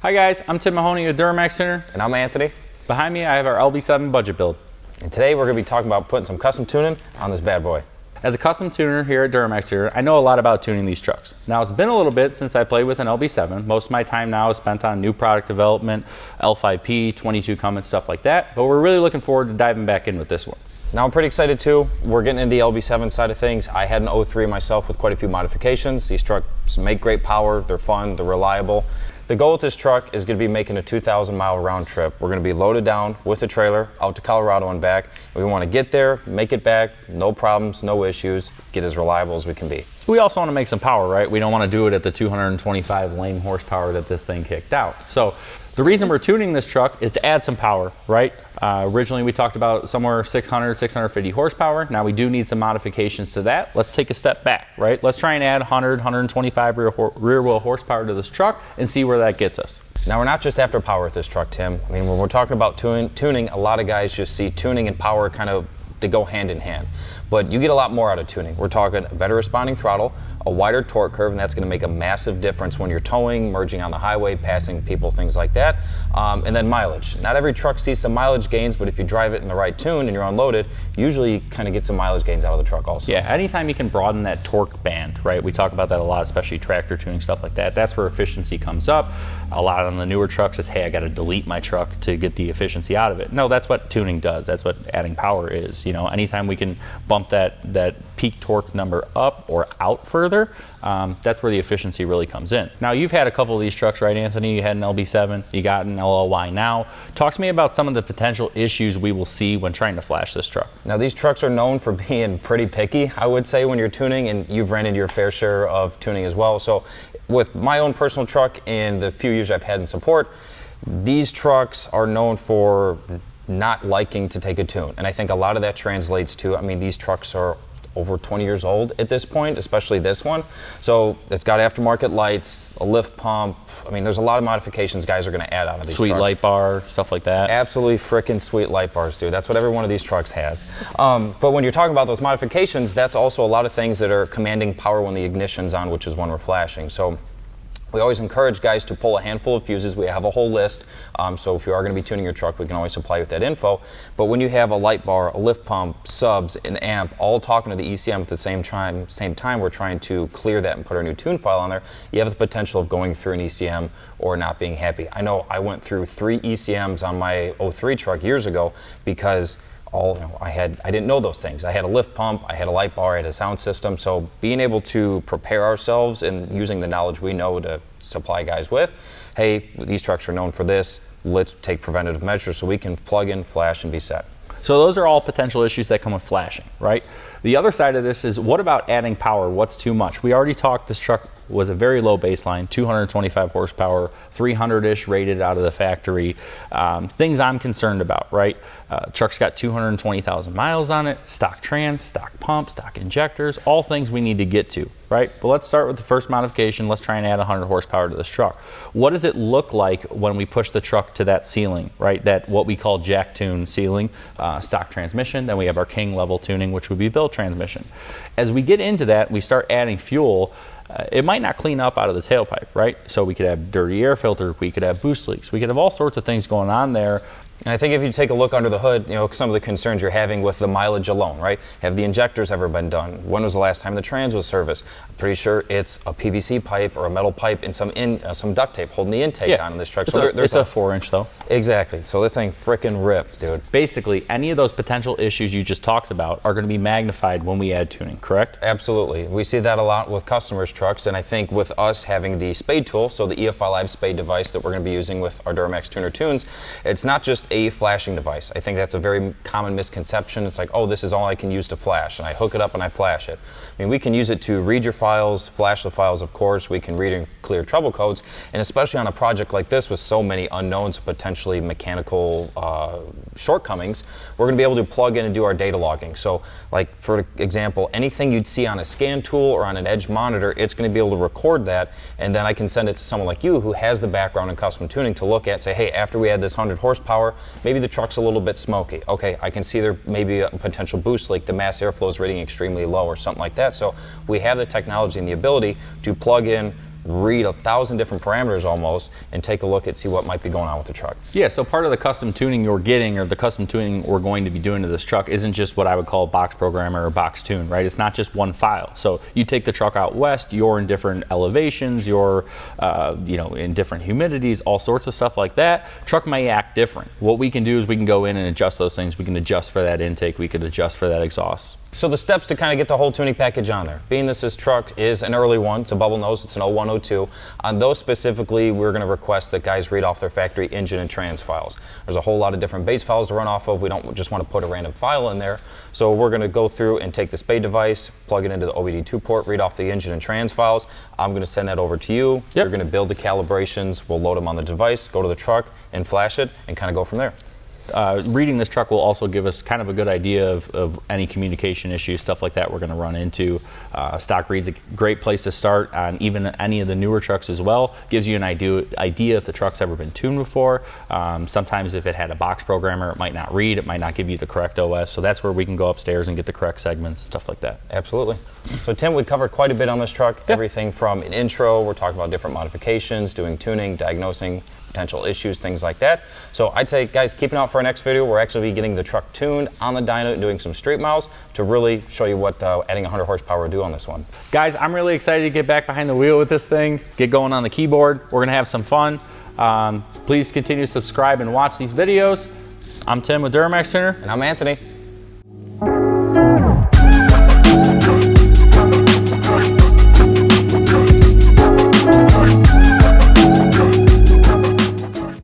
Hi guys, I'm Tim Mahoney with Duramax Tuner. And I'm Anthony. Behind me I have our LB7 budget build. And today we're going to be talking about putting some custom tuning on this bad boy. As a custom tuner here at Duramax Tuner, I know a lot about tuning these trucks. Now it's been a little bit since I played with an LB7. Most of my time now is spent on new product development, L5P, 22 Cummins, stuff like that. But we're really looking forward to diving back in with this one. Now I'm pretty excited too. We're getting into the LB7 side of things. I had an 03 myself with quite a few modifications. These trucks make great power, they're fun, they're reliable. The goal with this truck is going to be making a 2,000 mile round trip. We're going to be loaded down with a trailer out to Colorado and back. We want to get there, make it back, no problems, no issues, get as reliable as we can be. We also want to make some power, right? We don't want to do it at the 225 lame horsepower that this thing kicked out. So the reason we're tuning this truck is to add some power, right? Originally we talked about somewhere 600, 650 horsepower. Now we do need some modifications to that. Let's take a step back, right? Let's try and add 100, 125 rear wheel horsepower to this truck and see where that gets us. Now we're not just after power with this truck, Tim. I mean, when we're talking about tuning, a lot of guys just see tuning and power kind of, they go hand in hand. But you get a lot more out of tuning. We're talking a better responding throttle, a wider torque curve, and that's going to make a massive difference when you're towing, merging on the highway, passing people, things like that. And then mileage. Not every truck sees some mileage gains, but if you drive it in the right tune and you're unloaded, usually you kind of get some mileage gains out of the truck also. Yeah, anytime you can broaden that torque band, right? We talk about that a lot, especially tractor tuning, stuff like that. That's where efficiency comes up. A lot on the newer trucks is, hey, I got to delete my truck to get the efficiency out of it. No, that's what tuning does. That's what adding power is. You know, anytime we can bump that peak torque number up or out further, that's where the efficiency really comes in. Now you've had a couple of these trucks, right, Anthony? You had an LB7, you got an LLY now. Talk to me about some of the potential issues we will see when trying to flash this truck. Now these trucks are known for being pretty picky, I would say, when you're tuning, and you've ran into your fair share of tuning as well. So with my own personal truck and the few years I've had in support, these trucks are known for not liking to take a tune. And I think a lot of that translates to, I mean, these trucks are over 20 years old at this point, especially this one. So it's got aftermarket lights, a lift pump. I mean, there's a lot of modifications guys are going to add onto these trucks. Sweet light bar, stuff like that. Absolutely freaking sweet light bars, dude. That's what every one of these trucks has. But when you're talking about those modifications, that's also a lot of things that are commanding power when the ignition's on, which is when we're flashing. So we always encourage guys to pull a handful of fuses. We have a whole list, so if you are going to be tuning your truck, we can always supply you with that info. But when you have a light bar, a lift pump, subs, an amp, all talking to the ECM at the same time we're trying to clear that and put our new tune file on there, you have the potential of going through an ECM or not being happy. I know I went through 3 ECMs on my 03 truck years ago because I didn't know those things. I had a lift pump, I had a light bar, I had a sound system. So being able to prepare ourselves and using the knowledge we know to supply guys with, hey, these trucks are known for this, let's take preventative measures so we can plug in, flash, and be set. So those are all potential issues that come with flashing, right? The other side of this is, what about adding power? What's too much? We already talked, this truck was a very low baseline, 225 horsepower, 300-ish rated out of the factory. Things I'm concerned about, right? Truck's got 220,000 miles on it, stock trans, stock pump, stock injectors, all things we need to get to, right? But let's start with the first modification. Let's try and add 100 horsepower to this truck. What does it look like when we push the truck to that ceiling, right? That what we call jack tune ceiling, stock transmission. Then we have our king level tuning, which would be built transmission. As we get into that, we start adding fuel. It might not clean up out of the tailpipe, right? So we could have dirty air filter, we could have boost leaks, we could have all sorts of things going on there. And I think if you take a look under the hood, you know, some of the concerns you're having with the mileage alone, right? Have the injectors ever been done? When was the last time the trans was serviced? I'm pretty sure it's a PVC pipe or a metal pipe and some duct tape holding the intake on in this truck. It's a 4-inch though. Exactly. So the thing frickin' rips, dude. Basically, any of those potential issues you just talked about are going to be magnified when we add tuning, correct? Absolutely. We see that a lot with customers' trucks, and I think with us having the spade tool, so the EFI Live spade device that we're going to be using with our Duramax Tuner tunes, it's not just a flashing device. I think that's a very common misconception. It's like, oh, this is all I can use to flash, and I hook it up and I flash it. I mean, we can use it to read your files, flash the files, of course. We can read and clear trouble codes, and especially on a project like this with so many unknowns, potentially mechanical shortcomings, we're going to be able to plug in and do our data logging. So, like, for example, anything you'd see on a scan tool or on an edge monitor, it's going to be able to record that, and then I can send it to someone like you who has the background in custom tuning to look at, say, hey, after we add this 100 horsepower, maybe the truck's a little bit smoky. Okay, I can see there may be a potential boost leak. The mass airflow is rating extremely low or something like that. So we have the technology and the ability to plug in, read 1,000 different parameters almost and take a look at see what might be going on with the truck. Yeah, so part of the custom tuning you're getting, or the custom tuning we're going to be doing to this truck, isn't just what I would call box programmer or box tune, right? It's not just one file. So you take the truck out west, you're in different elevations, you're in different humidities, all sorts of stuff like that. Truck may act different. What we can do is we can go in and adjust those things. We can adjust for that intake, we could adjust for that exhaust. So the steps to kind of get the whole tuning package on there. Being this truck is an early one, it's a bubble nose, it's an 0102. On those specifically, we're going to request that guys read off their factory engine and trans files. There's a whole lot of different base files to run off of. We don't just want to put a random file in there. So we're going to go through and take the spade device, plug it into the OBD2 port, read off the engine and trans files. I'm going to send that over to you. Yep. You're going to build the calibrations. We'll load them on the device, go to the truck and flash it and kind of go from there. Reading this truck will also give us kind of a good idea of any communication issues, stuff like that we're going to run into. Stock read's a great place to start on even any of the newer trucks as well. Gives you an idea if the truck's ever been tuned before. Sometimes if it had a box programmer, it might not read, it might not give you the correct OS. So that's where we can go upstairs and get the correct segments, stuff like that. Absolutely. So Tim, we covered quite a bit on this truck. Yeah. Everything from an intro, we're talking about different modifications, doing tuning, diagnosing potential issues, things like that. So I'd say, guys, keep an eye out for our next video. We're actually be getting the truck tuned on the dyno and doing some street miles to really show you what adding 100 horsepower will do on this one. Guys, I'm really excited to get back behind the wheel with this thing, get going on the keyboard. We're gonna have some fun. Please continue to subscribe and watch these videos. I'm Tim with Duramax Tuner. And I'm Anthony.